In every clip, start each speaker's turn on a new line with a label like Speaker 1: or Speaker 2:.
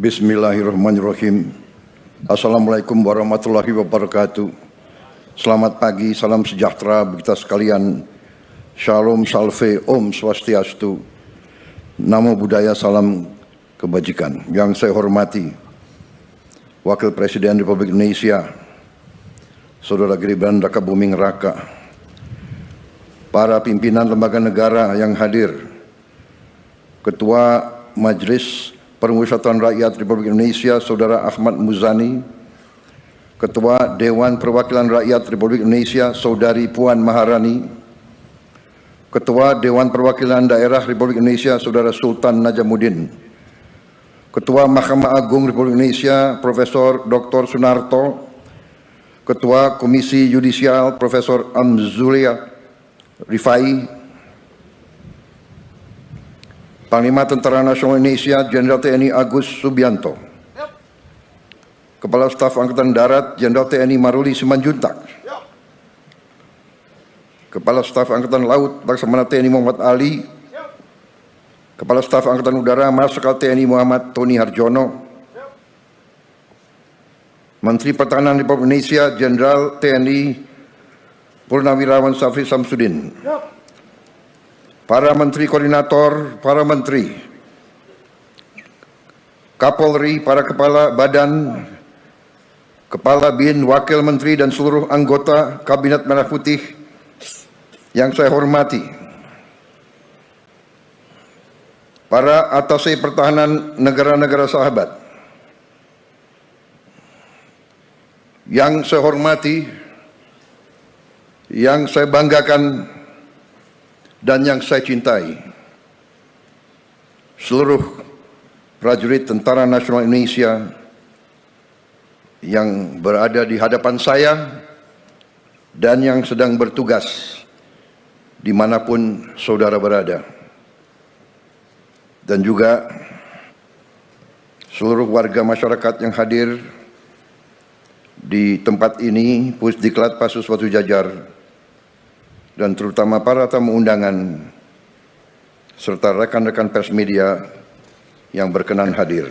Speaker 1: Bismillahirrahmanirrahim. Assalamualaikum warahmatullahi wabarakatuh. Selamat pagi, salam sejahtera bagi kita sekalian. Shalom, salve, om swastiastu. Namo Buddhaya, salam kebajikan. Yang saya hormati Wakil Presiden Republik Indonesia, Saudara Gibran Rakabuming Raka, para pimpinan lembaga negara yang hadir, Ketua Majelis Permusyawaratan Rakyat Republik Indonesia Saudara Ahmad Muzani, Ketua Dewan Perwakilan Rakyat Republik Indonesia Saudari Puan Maharani, Ketua Dewan Perwakilan Daerah Republik Indonesia Saudara Sultan Najamuddin, Ketua Mahkamah Agung Republik Indonesia Profesor Dr. Sunarto, Ketua Komisi Yudisial Profesor Amzulia Rifai, Panglima Tentara Nasional Indonesia Jenderal TNI Agus Subianto, Kepala Staf Angkatan Darat Jenderal TNI Maruli Simanjuntak, Kepala Staf Angkatan Laut Laksamana TNI Muhammad Ali, Kepala Staf Angkatan Udara Marsikal TNI Muhammad Tony Harjono, Menteri Pertahanan Republik Indonesia Jenderal TNI Purnawirawan Syafri Samsudin, para Menteri Koordinator, para Menteri, Kapolri, para Kepala Badan, Kepala BIN, Wakil Menteri dan seluruh anggota Kabinet Merah Putih yang saya hormati, para atase pertahanan negara-negara sahabat yang saya hormati, yang saya banggakan, dan yang saya cintai, seluruh prajurit Tentara Nasional Indonesia yang berada di hadapan saya dan yang sedang bertugas dimanapun saudara berada, dan juga seluruh warga masyarakat yang hadir di tempat ini, Pusdiklat Pasus Batu Jajar, dan terutama para tamu undangan serta rekan-rekan pers media yang berkenan hadir.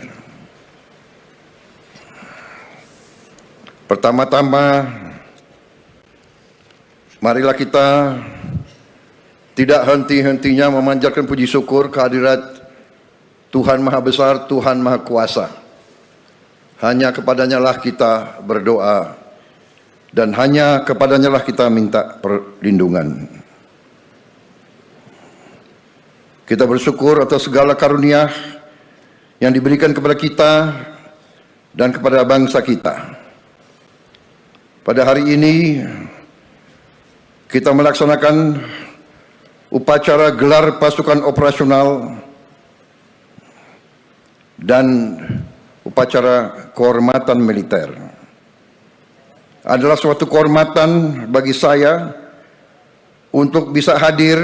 Speaker 1: Pertama-tama, marilah kita tidak henti-hentinya memanjatkan puji syukur kehadirat Tuhan Maha Besar, Tuhan Maha Kuasa. Hanya kepadanya lah kita berdoa, dan hanya kepadanya lah kita minta perlindungan. Kita bersyukur atas segala karunia yang diberikan kepada kita dan kepada bangsa kita. Pada hari ini kita melaksanakan upacara gelar pasukan operasional dan upacara kehormatan militer. Adalah suatu kehormatan bagi saya untuk bisa hadir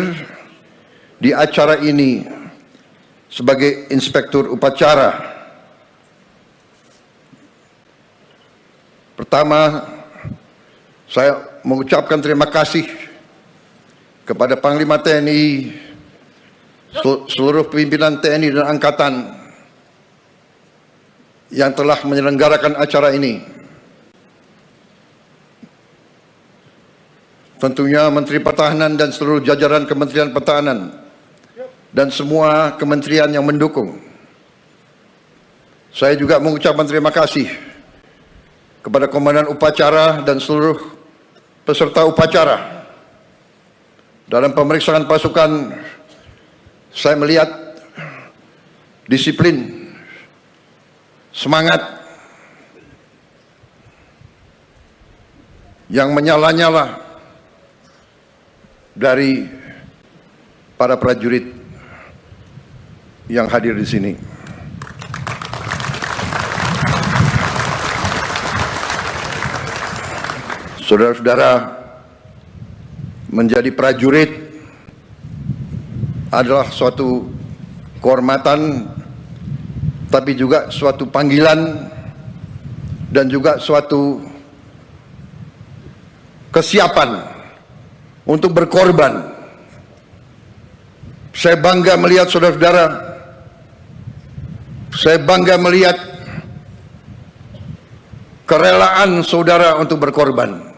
Speaker 1: di acara ini sebagai inspektur upacara. Pertama, saya mengucapkan terima kasih kepada Panglima TNI, seluruh pimpinan TNI dan Angkatan yang telah menyelenggarakan acara ini. Tentunya Menteri Pertahanan dan seluruh jajaran Kementerian Pertahanan dan semua kementerian yang mendukung. Saya juga mengucapkan terima kasih kepada Komandan Upacara dan seluruh peserta upacara. Dalam pemeriksaan pasukan, saya melihat disiplin, semangat yang menyala-nyala dari para prajurit yang hadir di sini. Saudara-saudara, menjadi prajurit adalah suatu kehormatan, tapi juga suatu panggilan dan juga suatu kesiapan untuk berkorban. Saya bangga melihat saudara-saudara, saya bangga melihat kerelaan saudara untuk berkorban.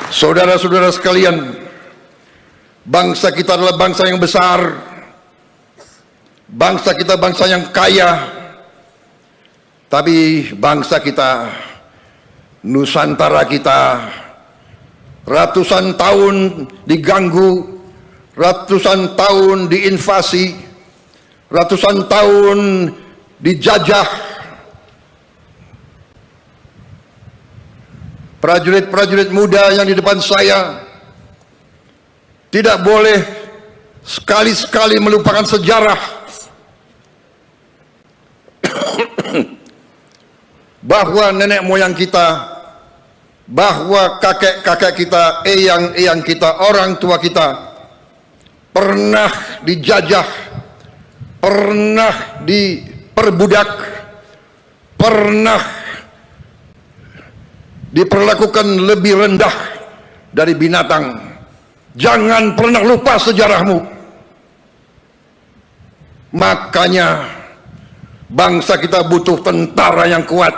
Speaker 1: Saudara-saudara sekalian, bangsa kita adalah bangsa yang besar, bangsa kita bangsa yang kaya, tapi bangsa kita, Nusantara kita, ratusan tahun diganggu, ratusan tahun diinvasi, ratusan tahun dijajah. Prajurit-prajurit muda yang di depan saya tidak boleh sekali-sekali melupakan sejarah bahwa nenek moyang kita, bahwa kakek-kakek kita, eyang-eyang kita, orang tua kita pernah dijajah, pernah diperbudak, pernah diperlakukan lebih rendah dari binatang. Jangan pernah lupa sejarahmu. Makanya bangsa kita butuh tentara yang kuat.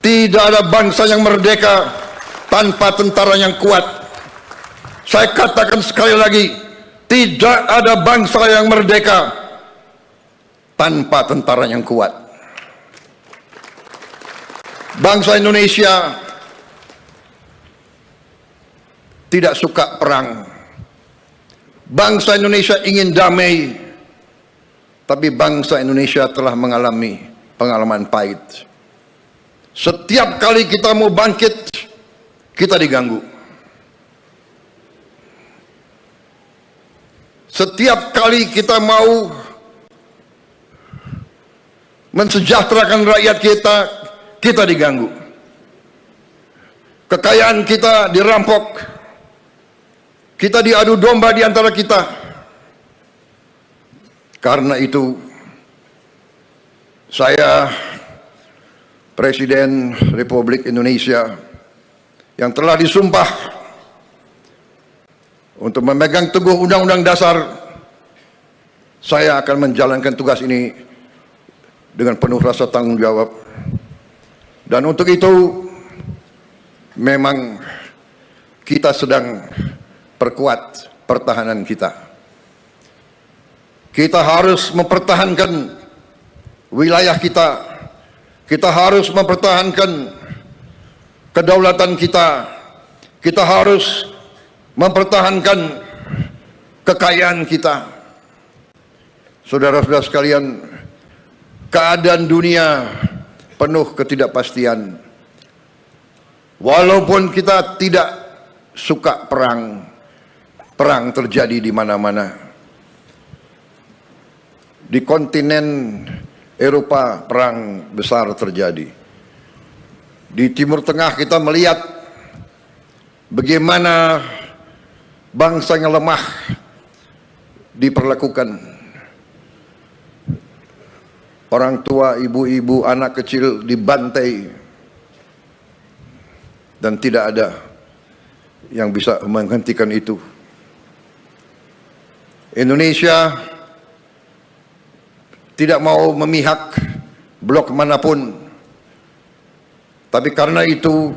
Speaker 1: Tidak ada bangsa yang merdeka tanpa tentara yang kuat. Saya katakan sekali lagi, tidak ada bangsa yang merdeka tanpa tentara yang kuat. Bangsa Indonesia tidak suka perang. Bangsa Indonesia ingin damai, tapi bangsa Indonesia telah mengalami pengalaman pahit. Setiap kali kita mau bangkit, kita diganggu. Setiap kali kita mau mensejahterakan rakyat kita, kita diganggu. Kekayaan kita dirampok. Kita diadu domba di antara kita. Karena itu, saya, Presiden Republik Indonesia, yang telah disumpah untuk memegang teguh Undang-Undang Dasar, saya akan menjalankan tugas ini dengan penuh rasa tanggung jawab. Dan untuk itu, memang kita sedang perkuat pertahanan kita. Kita harus mempertahankan wilayah kita. Kita harus mempertahankan kedaulatan kita. Kita harus mempertahankan kekayaan kita. Saudara-saudara sekalian, keadaan dunia penuh ketidakpastian. Walaupun kita tidak suka perang, perang terjadi di mana-mana. Di kontinen Eropa perang besar terjadi. Di Timur Tengah kita melihat bagaimana bangsa yang lemah diperlakukan. Orang tua, ibu-ibu, anak kecil dibantai. Dan tidak ada yang bisa menghentikan itu. Indonesia tidak mau memihak blok manapun. Tapi karena itu,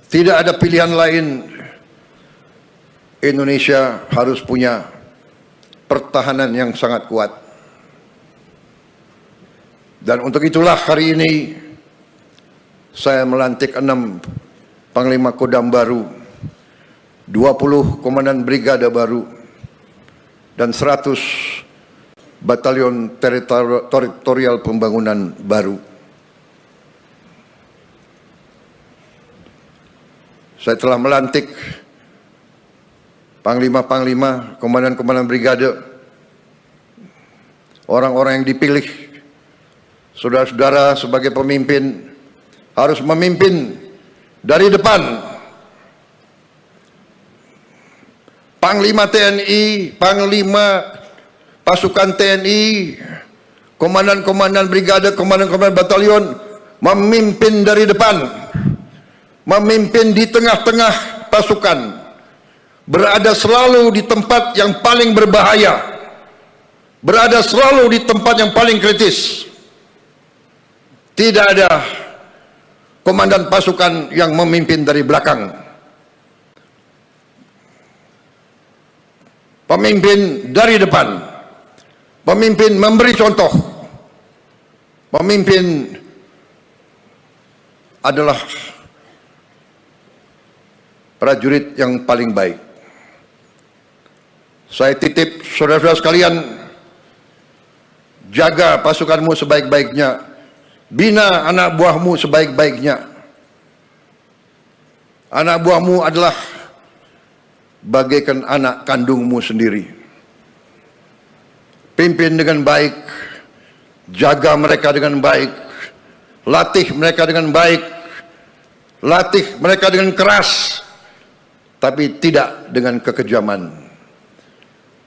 Speaker 1: tidak ada pilihan lain. Indonesia harus punya pertahanan yang sangat kuat. Dan untuk itulah hari ini saya melantik 6 Panglima Kodam baru, 20 Komandan Brigade baru, dan 100 Batalion Teritorial Pembangunan baru. Saya telah melantik Panglima-Panglima, Komandan-Komandan Brigade, orang-orang yang dipilih. Saudara-saudara sebagai pemimpin harus memimpin dari depan. Panglima TNI, Panglima Pasukan TNI, Komandan-Komandan Brigade, Komandan-Komandan Batalion memimpin dari depan, memimpin di tengah-tengah pasukan, berada selalu di tempat yang paling berbahaya, berada selalu di tempat yang paling kritis. Tidak ada komandan pasukan yang memimpin dari belakang. Pemimpin dari depan. Pemimpin memberi contoh. Pemimpin adalah prajurit yang paling baik. Saya titip saudara-saudara sekalian, jaga pasukanmu sebaik-baiknya, bina anak buahmu sebaik-baiknya. Anak buahmu adalah bagaikan anak kandungmu sendiri. Pimpin dengan baik, jaga mereka dengan baik, latih mereka dengan baik, latih mereka dengan keras, tapi tidak dengan kekejaman.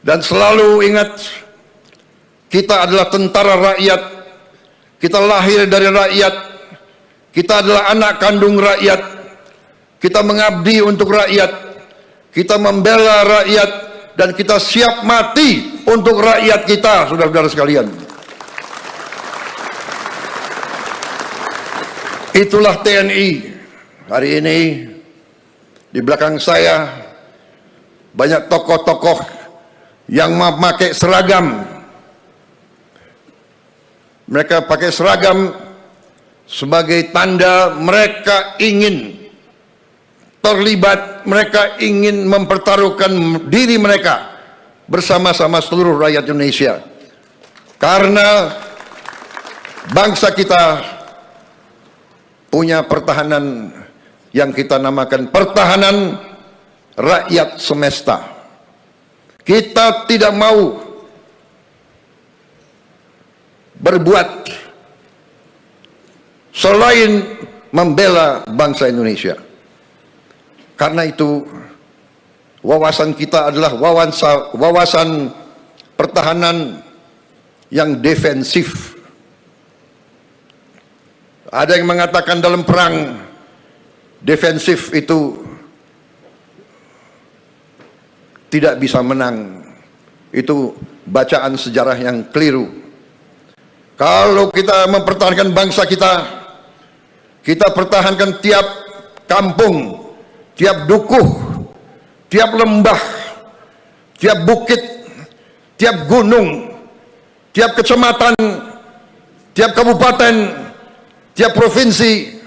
Speaker 1: Dan selalu ingat, kita adalah tentara rakyat, kita lahir dari rakyat, kita adalah anak kandung rakyat, kita mengabdi untuk rakyat, kita membela rakyat, dan kita siap mati untuk rakyat kita, saudara-saudara sekalian. Itulah TNI. Hari ini di belakang saya banyak tokoh-tokoh yang memakai seragam. Mereka pakai seragam sebagai tanda mereka ingin terlibat, mereka ingin mempertaruhkan diri mereka bersama-sama seluruh rakyat Indonesia. Karena bangsa kita punya pertahanan yang kita namakan pertahanan rakyat semesta. Kita tidak mau berbuat selain membela bangsa Indonesia. Karena itu wawasan kita adalah wawasan pertahanan yang defensif. Ada yang mengatakan dalam perang defensif itu tidak bisa menang. Itu bacaan sejarah yang keliru. Kalau kita mempertahankan bangsa kita, kita pertahankan tiap kampung, tiap dukuh, tiap lembah, tiap bukit, tiap gunung, tiap kecamatan, tiap kabupaten, tiap provinsi,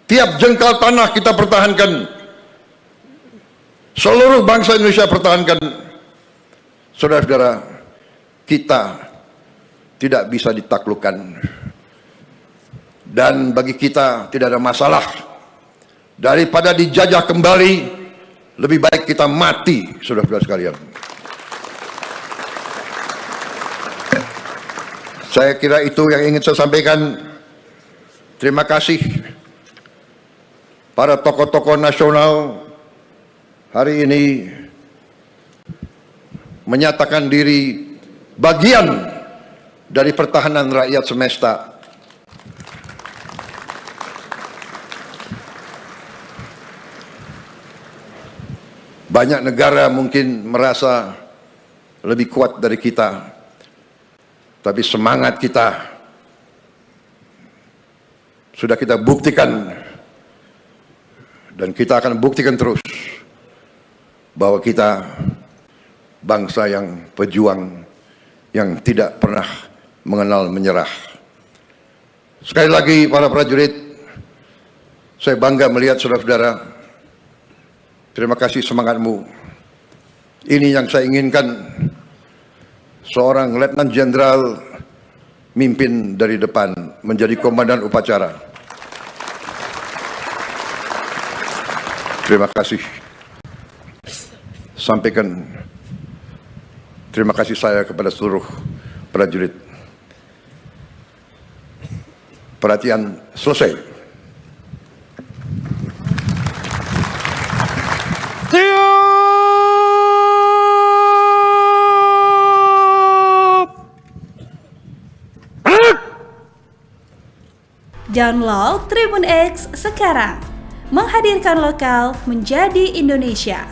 Speaker 1: tiap jengkal tanah kita pertahankan. Seluruh bangsa Indonesia pertahankan. Saudara-saudara, kita tidak bisa ditaklukkan. Dan bagi kita tidak ada masalah. Daripada dijajah kembali, lebih baik kita mati, saudara-saudara sekalian. Saya kira itu yang ingin saya sampaikan. Terima kasih para tokoh-tokoh nasional hari ini menyatakan diri bagian dari pertahanan rakyat semesta. Banyak negara mungkin merasa lebih kuat dari kita, tapi semangat kita sudah kita buktikan, dan kita akan buktikan terus bahwa kita bangsa yang pejuang, yang tidak pernah mengenal menyerah. Sekali lagi para prajurit, saya bangga melihat saudara-saudara. Terima kasih semangatmu. Ini yang saya inginkan, seorang Letnan Jenderal mimpin dari depan, menjadi komandan upacara. Terima kasih. Sampaikan terima kasih saya kepada seluruh prajurit. Perhatian selesai.
Speaker 2: Download Tribun X sekarang, menghadirkan lokal menjadi Indonesia.